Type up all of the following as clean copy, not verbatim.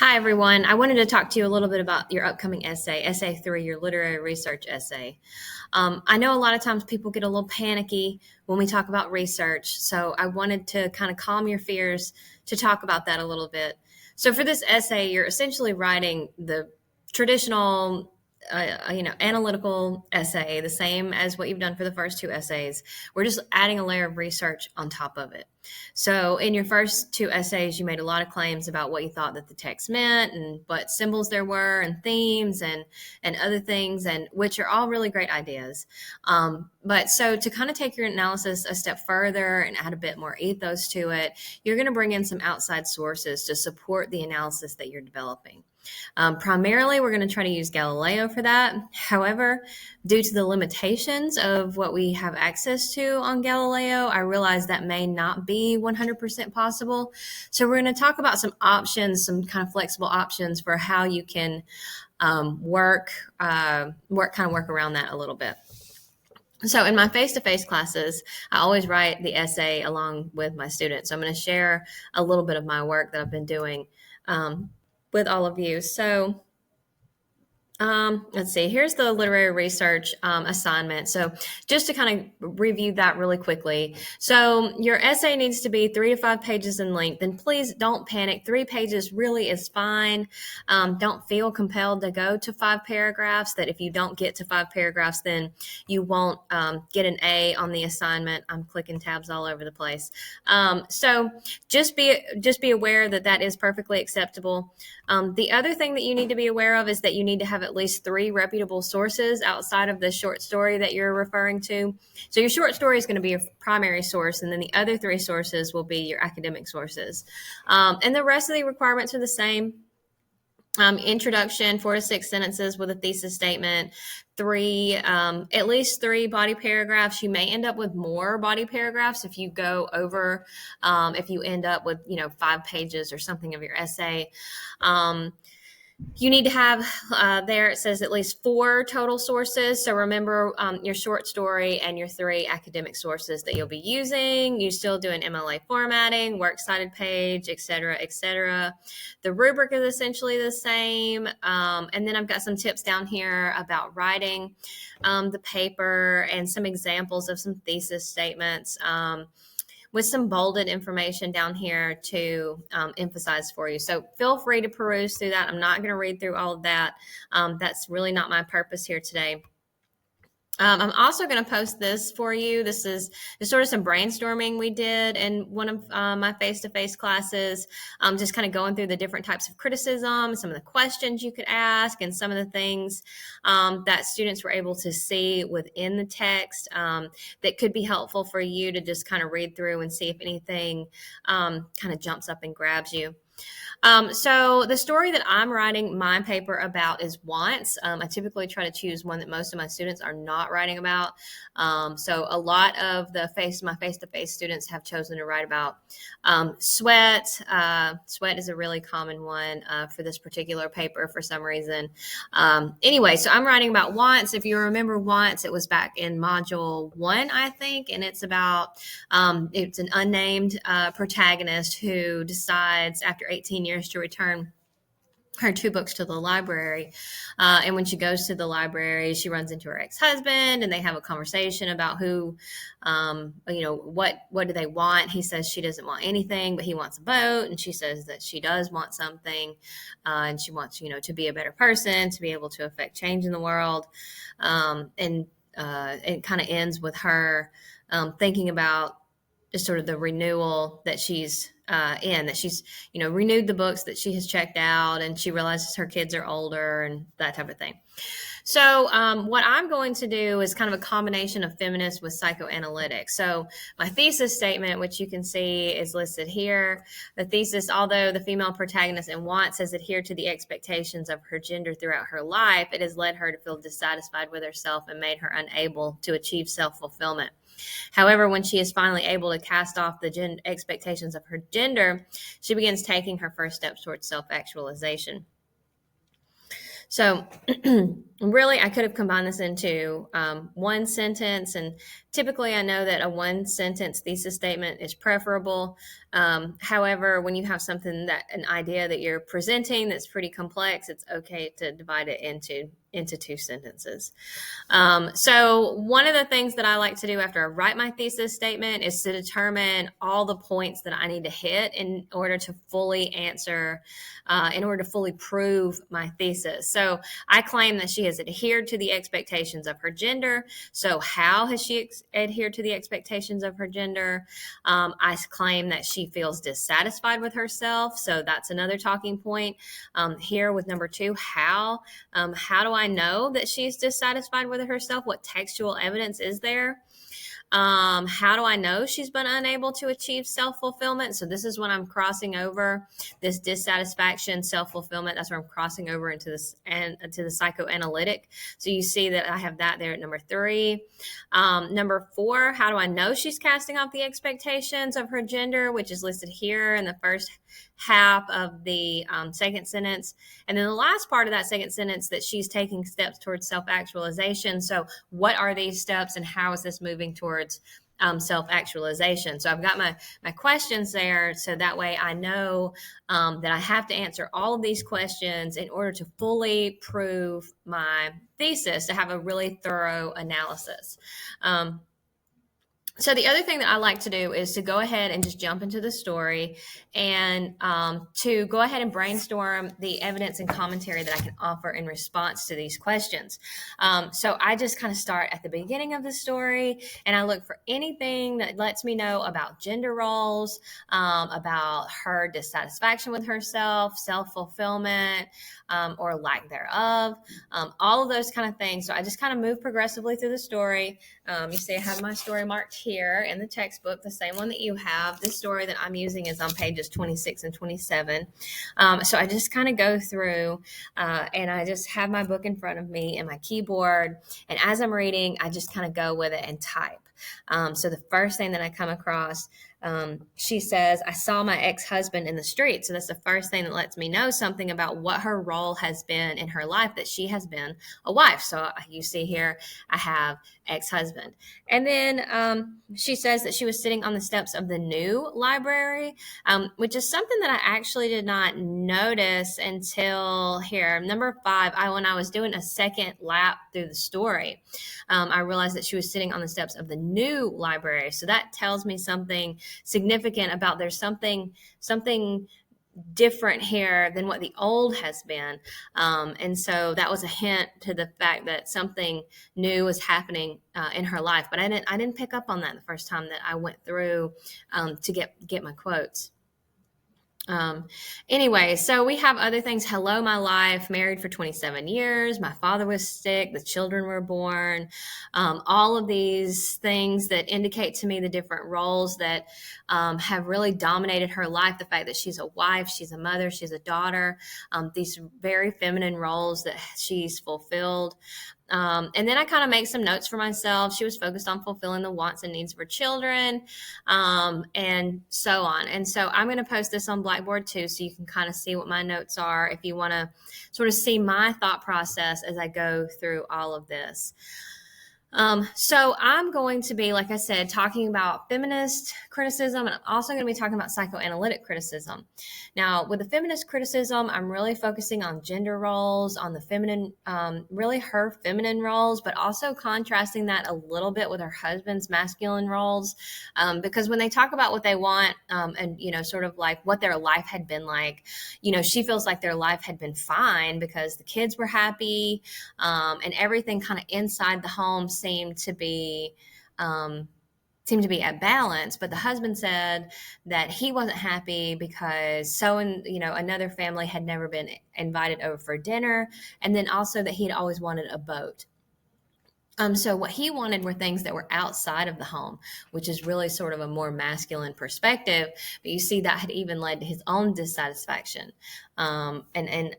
Hi, everyone. I wanted to talk to you a little bit about your upcoming essay 3, your literary research essay. I know a lot of times people get a little panicky when we talk about research, so I wanted to kind of calm your fears to talk about that a little bit. So for this essay, you're essentially writing the traditional analytical essay, the same as what you've done for the first two essays. We're just adding a layer of research on top of it. So in your first two essays, you made a lot of claims about what you thought that the text meant and what symbols there were and themes and other things, and which are all really great ideas. But so to kind of take your analysis a step further and add a bit more ethos to it, you're going to bring in some outside sources to support the analysis that you're developing. Primarily, we're going to try to use Galileo for that. However, due to the limitations of what we have access to on Galileo, I realize that may not be 100% possible. So we're going to talk about some options, some kind of flexible options for how you can work around that a little bit. So in my face-to-face classes, I always write the essay along with my students. So I'm going to share a little bit of my work that I've been doing with all of you. So let's see, here's the literary research assignment. So just to kind of review that really quickly. So your essay needs to be 3 to 5 pages in length, and please don't panic. 3 pages really is fine. Don't feel compelled to go to 5 paragraphs, that if you don't get to 5 paragraphs, then you won't get an A on the assignment. I'm clicking tabs all over the place. So just be aware that that is perfectly acceptable. The other thing that you need to be aware of is that you need to have at least 3 reputable sources outside of the short story that you're referring to. So your short story is going to be your primary source, and then the other 3 sources will be your academic sources. And the rest of the requirements are the same. Introduction, 4 to 6 sentences with a thesis statement, at least 3 body paragraphs. You may end up with more body paragraphs if you go over, if you end up with, 5 pages or something of your essay. You need to have, there it says at least 4 total sources. So remember your short story and your 3 academic sources that you'll be using. You still do an MLA formatting, works cited page, et cetera, et cetera. The rubric is essentially the same. And then I've got some tips down here about writing the paper and some examples of some thesis statements. With some bolded information down here to emphasize for you. So feel free to peruse through that. I'm not going to read through all of that. That's really not my purpose here today. I'm also going to post this for you. This is sort of some brainstorming we did in one of my face-to-face classes, just kind of going through the different types of criticism, some of the questions you could ask, and some of the things that students were able to see within the text that could be helpful for you to just kind of read through and see if anything kind of jumps up and grabs you. So the story that I'm writing my paper about is wants. I typically try to choose one that most of my students are not writing about. So a lot of my face-to-face students have chosen to write about sweat. Sweat is a really common one for this particular paper for some reason. Anyway, so I'm writing about wants. If you remember wants, it was back in module 1, I think, and it's about it's an unnamed protagonist who decides after 18 years to return her 2 books to the library. And when she goes to the library, she runs into her ex-husband and they have a conversation about what do they want? He says she doesn't want anything, but he wants a boat. And she says that she does want something. And she wants, to be a better person, to be able to affect change in the world. And it kind of ends with her thinking about just sort of the renewal that she's that she's, renewed the books that she has checked out, and she realizes her kids are older and that type of thing. So what I'm going to do is kind of a combination of feminist with psychoanalytic. So my thesis statement, which you can see is listed here, the thesis, although the female protagonist in Wants has adhered to the expectations of her gender throughout her life, it has led her to feel dissatisfied with herself and made her unable to achieve self-fulfillment. However, when she is finally able to cast off the expectations of her gender, she begins taking her first steps towards self-actualization. So really, I could have combined this into one sentence, and typically I know that a one sentence thesis statement is preferable. However, when you have something an idea that you're presenting that's pretty complex, it's okay to divide it into two sentences. So one of the things that I like to do after I write my thesis statement is to determine all the points that I need to hit in order to fully answer, in order to fully prove my thesis. So I claim that she has adhered to the expectations of her gender. So how has she adhered to the expectations of her gender? I claim that she feels dissatisfied with herself. So that's another talking point. Here with number 2, how do I know that she's dissatisfied with herself? What textual evidence is there? How do I know she's been unable to achieve self-fulfillment? So this is when I'm crossing over this dissatisfaction, self-fulfillment. That's where I'm crossing over into this and to the psychoanalytic. So you see that I have that there at number 3. Number 4, how do I know she's casting off the expectations of her gender, which is listed here in the first half of the second sentence. And then the last part of that second sentence, that she's taking steps towards self-actualization. So what are these steps and how is this moving towards self-actualization? So I've got my questions there, so that way I know that I have to answer all of these questions in order to fully prove my thesis, to have a really thorough analysis. So the other thing that I like to do is to go ahead and just jump into the story and to go ahead and brainstorm the evidence and commentary that I can offer in response to these questions. So I just kind of start at the beginning of the story and I look for anything that lets me know about gender roles, about her dissatisfaction with herself, self-fulfillment, or lack thereof, all of those kind of things. So I just kind of move progressively through the story. You see I have my story marked here in the textbook, the same one that you have. This story that I'm using is on pages 26 and 27. So I just kind of go through and I just have my book in front of me and my keyboard. And as I'm reading, I just kind of go with it and type. So the first thing that I come across, she says, I saw my ex-husband in the street. So that's the first thing that lets me know something about what her role has been in her life, that she has been a wife. So you see here, I have ex-husband. And then she says that she was sitting on the steps of the new library, which is something that I actually did not notice until here. Number 5, when I was doing a second lap through the story, I realized that she was sitting on the steps of the new library. So that tells me something significant about there's something different here than what the old has been. And so that was a hint to the fact that something new was happening in her life. But I didn't pick up on that the first time that I went through to get my quotes. Anyway, so we have other things. Hello, my life, married for 27 years. My father was sick. The children were born. All of these things that indicate to me the different roles that have really dominated her life. The fact that she's a wife, she's a mother, she's a daughter, these very feminine roles that she's fulfilled. And then I kind of make some notes for myself. She was focused on fulfilling the wants and needs of her children, and so on. And so I'm going to post this on Blackboard too, so you can kind of see what my notes are if you want to sort of see my thought process as I go through all of this. So I'm going to be, like I said, talking about feminist criticism, and I'm also going to be talking about psychoanalytic criticism. Now, with the feminist criticism, I'm really focusing on gender roles, on the feminine, really her feminine roles, but also contrasting that a little bit with her husband's masculine roles, because when they talk about what they want, and, sort of like what their life had been like, she feels like their life had been fine because the kids were happy, and everything kind of inside the home seemed to be at balance. But the husband said that he wasn't happy because another family had never been invited over for dinner, and then also that he'd always wanted a boat. So what he wanted were things that were outside of the home, which is really sort of a more masculine perspective. But you see that had even led to his own dissatisfaction and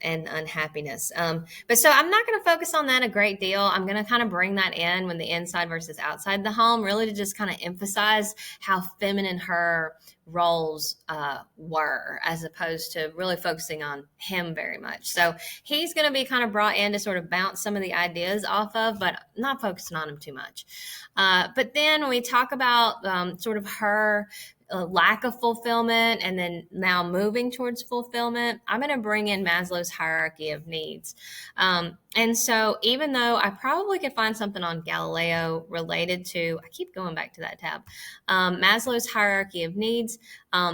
unhappiness. But so I'm not going to focus on that a great deal. I'm going to kind of bring that in when the inside versus outside the home, really to just kind of emphasize how feminine her roles were, as opposed to really focusing on him very much. So he's going to be kind of brought in to sort of bounce some of the ideas off of, but not focusing on him too much. But then when we talk about sort of her lack of fulfillment and then now moving towards fulfillment, I'm going to bring in Maslow's hierarchy of needs. And so even though I probably could find something on Galileo related to, I keep going back to that tab, Maslow's hierarchy of needs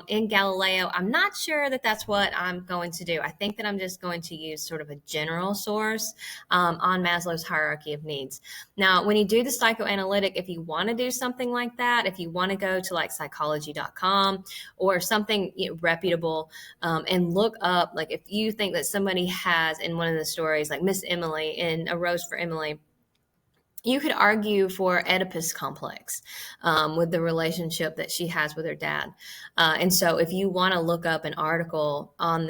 in Galileo, I'm not sure that that's what I'm going to do. I think that I'm just going to use sort of a general source on Maslow's hierarchy of needs. Now, when you do the psychoanalytic, if you want to do something like that, if you want to go to like psychology.com or something reputable and look up, like if you think that somebody has in one of the stories, like Miss Emily in A Rose for Emily, you could argue for Oedipus complex with the relationship that she has with her dad. And so if you want to look up an article on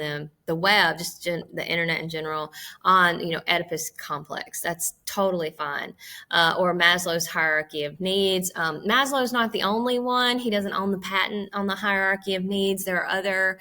the web, just the internet in general, on, Oedipus complex, that's totally fine. Or Maslow's hierarchy of needs. Maslow's not the only one. He doesn't own the patent on the hierarchy of needs. There are other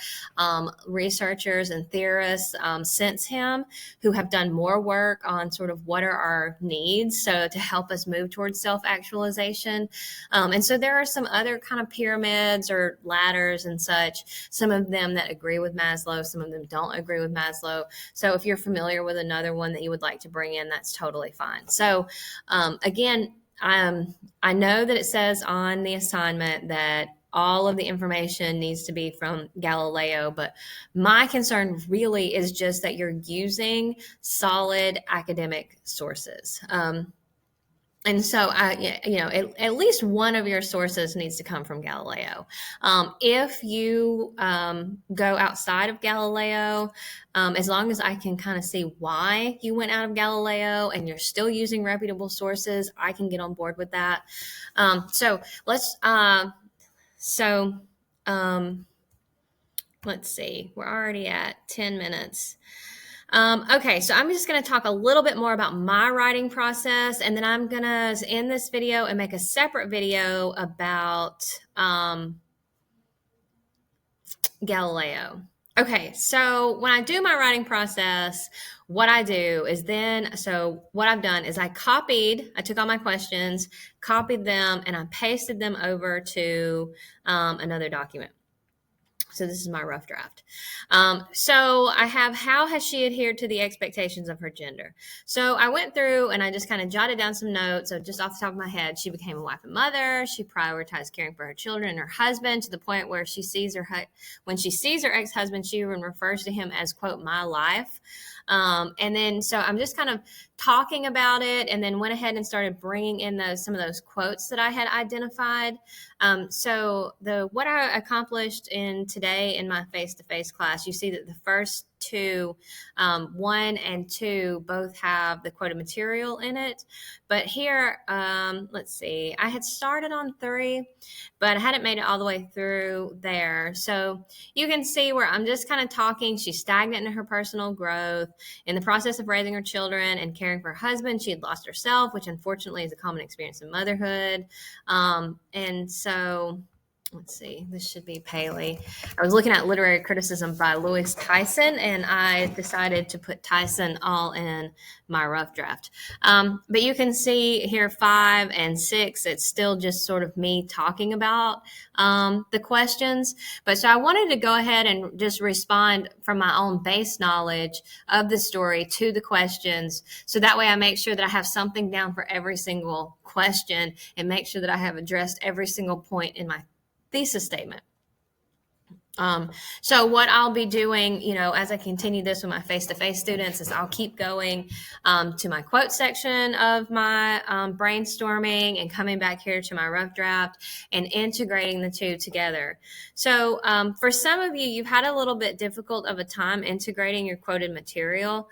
researchers and theorists since him who have done more work on sort of what are our needs, so to help us move towards self-actualization. And so there are some other kind of pyramids or ladders and such, some of them that agree with Maslow, some of them don't agree with Maslow. So if you're familiar with another one that you would like to bring in, that's totally fine. So again, I know that it says on the assignment that all of the information needs to be from Galileo, but my concern really is just that you're using solid academic sources. And so, at least one of your sources needs to come from Galileo. If you go outside of Galileo, as long as I can kind of see why you went out of Galileo and you're still using reputable sources, I can get on board with that. Let's see. We're already at 10 minutes. Okay, so I'm just going to talk a little bit more about my writing process, and then I'm going to end this video and make a separate video about Galileo. Okay, so when I do my writing process, what I do is what I've done is I took all my questions, copied them, and I pasted them over to another document. So this is my rough draft. So I have, how has she adhered to the expectations of her gender? So I went through and I just kind of jotted down some notes. So just off the top of my head, she became a wife and mother. She prioritized caring for her children and her husband to the point where when she sees her ex-husband, she even refers to him as, quote, my life. And then, so I'm just kind of talking about it, and then went ahead and started bringing in some of those quotes that I had identified. So what I accomplished today in my face-to-face class, you see that the first two, 1 and 2, both have the quoted material in it. But here, let's see, I had started on 3, but I hadn't made it all the way through there. So you can see where I'm just kind of talking. She's stagnant in her personal growth. In the process of raising her children and caring for her husband, she had lost herself, which unfortunately is a common experience in motherhood. And so, let's see, this should be Paley. I was looking at literary criticism by Louis Tyson, and I decided to put Tyson all in my rough draft. But you can see here 5 and 6, it's still just sort of me talking about the questions. But so I wanted to go ahead and just respond from my own base knowledge of the story to the questions. So that way I make sure that I have something down for every single question and make sure that I have addressed every single point in my thesis statement. So what I'll be doing, as I continue this with my face-to-face students, is I'll keep going to my quote section of my brainstorming and coming back here to my rough draft and integrating the two together. So for some of you, you've had a little bit difficult of a time integrating your quoted material.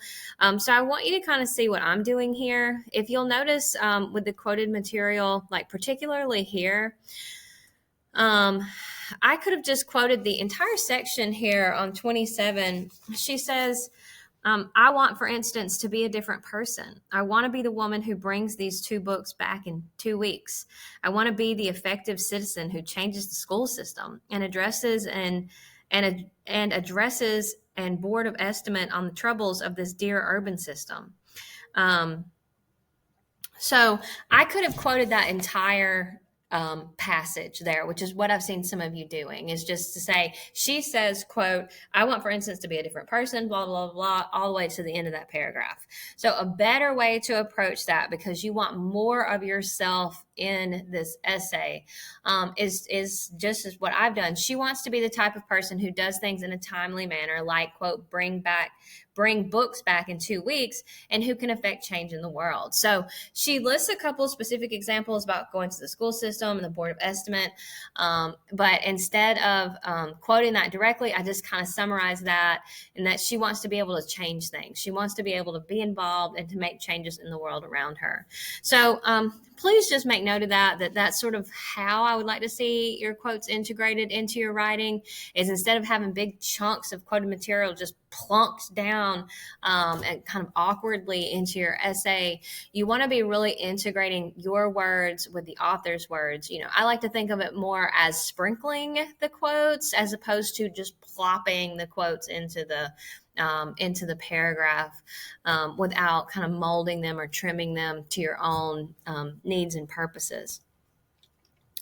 So I want you to kind of see what I'm doing here. If you'll notice with the quoted material, like particularly here, I could have just quoted the entire section here on 27. She says, I want, for instance, to be a different person. I want to be the woman who brings these 2 books back in 2 weeks. I want to be the effective citizen who changes the school system and addresses and addresses and board of estimate on the troubles of this dear urban system. Um, so I could have quoted that entire passage there, which is what I've seen some of you doing, is just to say, she says, quote, I want, for instance, to be a different person, blah, blah, blah, all the way to the end of that paragraph. So a better way to approach that, because you want more of yourself in this essay, is just as what I've done. She wants to be the type of person who does things in a timely manner, like, quote, bring books back in 2 weeks, and who can affect change in the world. So she lists a couple specific examples about going to the school system and the board of estimate. But instead of quoting that directly, I just kind of summarize that, and that she wants to be able to change things. She wants to be able to be involved and to make changes in the world around her. So please just make note of that's sort of how I would like to see your quotes integrated into your writing, is instead of having big chunks of quoted material just plunked down and kind of awkwardly into your essay, you want to be really integrating your words with the author's words. I like to think of it more as sprinkling the quotes as opposed to just plopping the quotes into the paragraph without kind of molding them or trimming them to your own needs and purposes.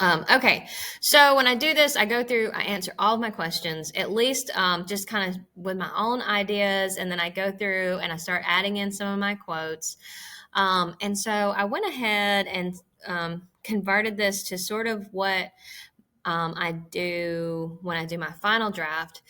Okay, so when I do this, I answer all of my questions, at least just kind of with my own ideas, and then I go through and I start adding in some of my quotes. And so I went ahead and converted this to sort of what I do when I do my final draft.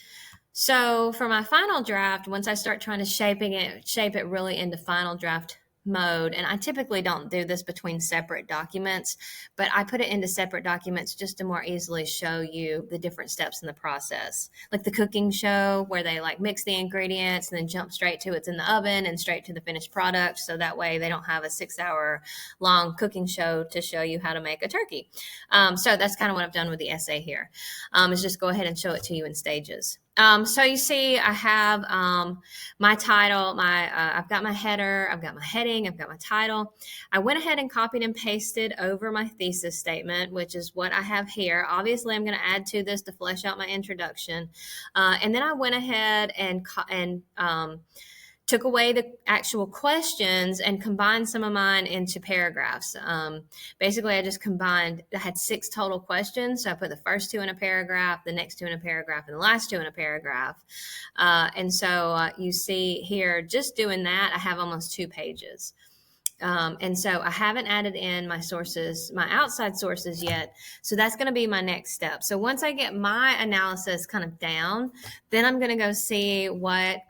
So for my final draft, once I start trying to shape it really into final draft mode, and I typically don't do this between separate documents, but I put it into separate documents just to more easily show you the different steps in the process, like the cooking show where they like mix the ingredients and then jump straight to it's in the oven and straight to the finished product, so that way they don't have a 6-hour long cooking show to show you how to make a turkey. So that's kind of what I've done with the essay here, is just go ahead and show it to you in stages. So you see, I have my title, I've got my header, I've got my heading, I've got my title. I went ahead and copied and pasted over my thesis statement, which is what I have here. Obviously, I'm going to add to this to flesh out my introduction. And then I went ahead and took away the actual questions and combined some of mine into paragraphs. Basically, I had 6 total questions. So I put the first 2 in a paragraph, the next 2 in a paragraph, and the last 2 in a paragraph. And so you see here, just doing that, I have almost 2 pages. And so I haven't added in my sources, my outside sources yet. So that's going to be my next step. So once I get my analysis kind of down, then I'm going to go see what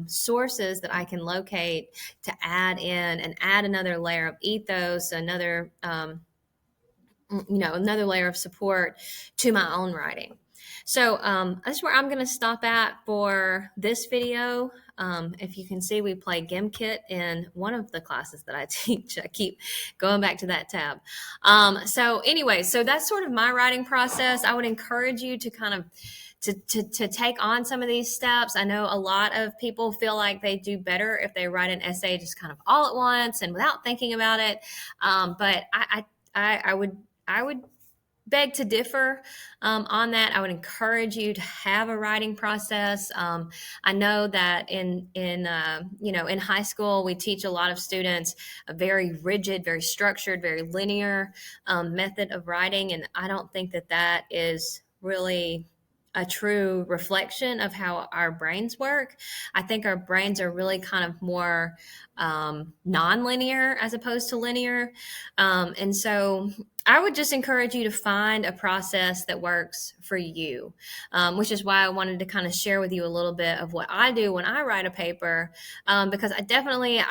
sources that I can locate to add in and add another layer of ethos, another layer of support to my own writing. So that's where I'm going to stop at for this video. If you can see, we play GimKit in one of the classes that I teach. I keep going back to that tab. So anyway, so that's sort of my writing process. I would encourage you to kind of to take on some of these steps. I know a lot of people feel like they do better if they write an essay just kind of all at once and without thinking about it. But I would beg to differ on that. I would encourage you to have a writing process. I know that in high school, we teach a lot of students a very rigid, very structured, very linear method of writing, and I don't think that is really a true reflection of how our brains work. I think our brains are really kind of more non-linear as opposed to linear. And so I would just encourage you to find a process that works for you, which is why I wanted to kind of share with you a little bit of what I do when I write a paper, because I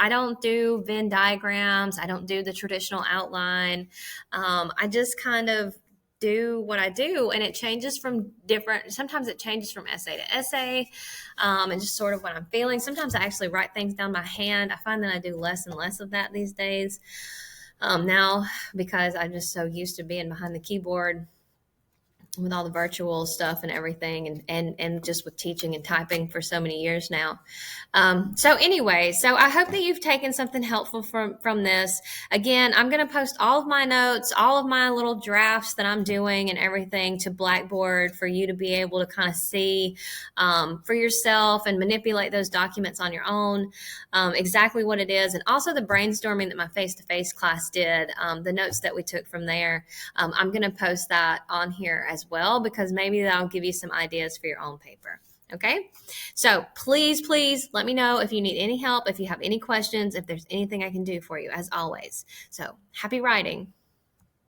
don't do Venn diagrams. I don't do the traditional outline. I just kind of do what I do, and it changes sometimes it changes from essay to essay, and just sort of what I'm feeling. Sometimes I actually write things down by hand. I find that I do less and less of that these days now, because I'm just so used to being behind the keyboard. with all the virtual stuff and everything, and just with teaching and typing for so many years now. So anyway, so I hope that you've taken something helpful from this. Again, I'm going to post all of my notes, all of my little drafts that I'm doing and everything to Blackboard for you to be able to kind of see for yourself and manipulate those documents on your own, exactly what it is. And also the brainstorming that my face-to-face class did, the notes that we took from there. I'm going to post that on here as well, because maybe that'll give you some ideas for your own paper. Okay, so please let me know if you need any help, if you have any questions, if there's anything I can do for you, as always. So happy writing.